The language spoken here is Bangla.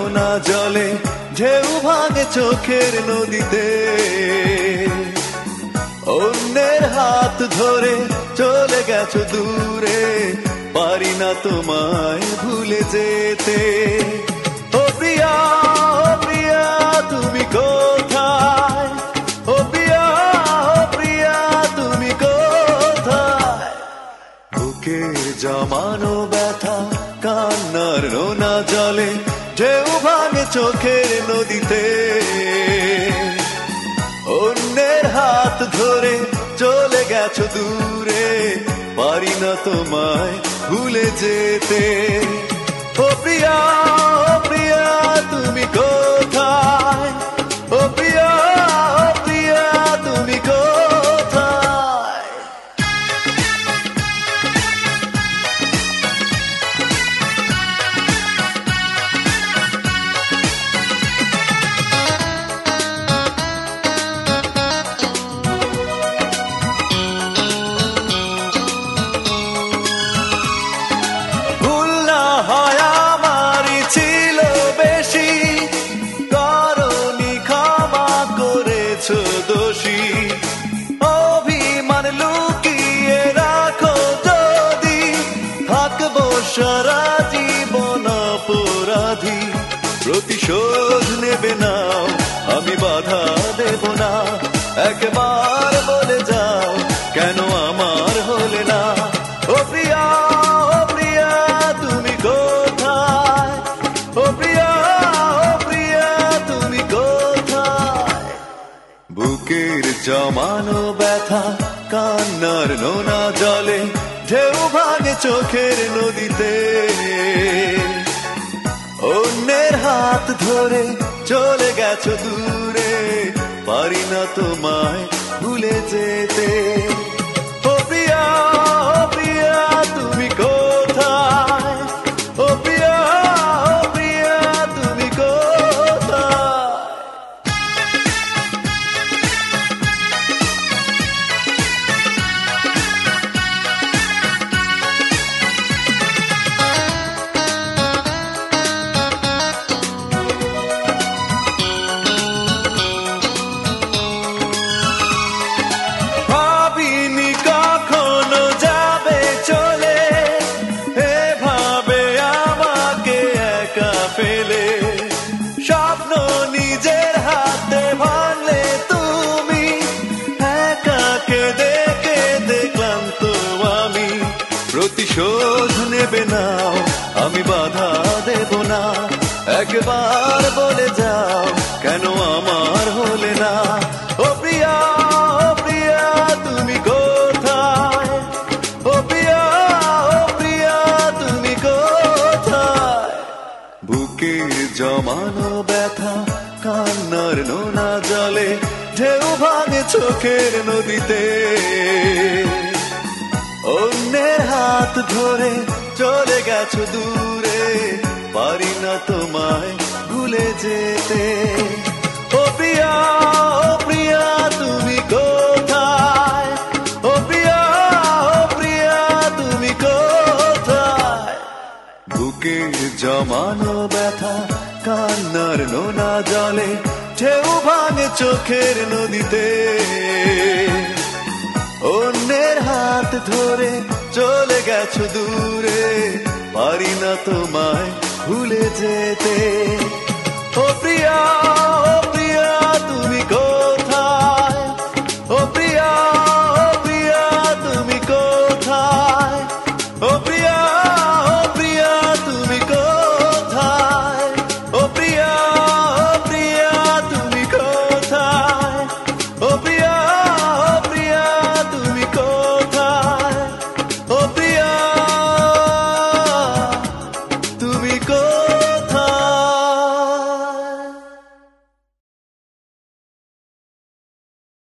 নোনা জলে ঢেউ ভাঙে চোখের নদীতে অন্যের হাত ধরে চলে গেছো দূরে পারি না তোমায় ভুলে যেতে ও প্রিয়া তুমি কোথায় ও প্রিয়া তুমি কোথায় বুকের জমানো ব্যথা কান্নার নোনা জলে ঢেউ ভাঙে চোখের নদীতে অন্যের হাত ধরে চলে গেছো দূরে পারি না তোমায় ভুলে যেতে ও প্রিয়া তুমি কোথায় ও প্রিয়া তুমি কোথায় অভিমান লুকিয়ে রাখো যদি থাকবো সারা জীবন অপরাধী প্রতিশোধ নেবে নাও আমি বাধা দেব না একবার বলে যাও কেন আমার হলে না ও প্রিয়া তুমি কোথায় ও প্রিয়া তুমি কোথায় বুকের জমানো ব্যথা কান্নার নোনা জলে ঢেউ ভাঙে চোখের নদীতে অন্যের হাত ধরে চলে গেছো দূরে পারি না তোমায় ভুলে যেতে ও প্রিয়া তুমি কোথায় ও প্রিয়া তুমি কোথায় স্বপ্ন নিজের হাতে ভাঙলে তুমি একা কেঁদে কেঁদে ক্লান্ত আমি প্রতিশোধ নেবে নাও আমি বাধা দেব না একবার বলে যাও কেন আমার হলে না ও প্রিয়া তুমি কোথায় ও প্রিয়া তুমি কোথায় বুকের জমানো ব্যথা কান্নার নোনা জলে ঢেউ ভাঙে চোখের নদীতে অন্যের হাত ধরে চলে গেছো দূরে পারি না তোমায় ভুলে যেতে ও প্রিয়া তুমি কোথায় ও প্রিয়া তুমি কোথায় বুকের জমানো ব্যথা কান্নার নোনা জলে ঢেউ ভাঙে চোখের নদীতে অন্যের হাত ধরে চলে গেছো দূরে পারি না তোমায় ভুলে যেতে ও প্রিয়া তুমি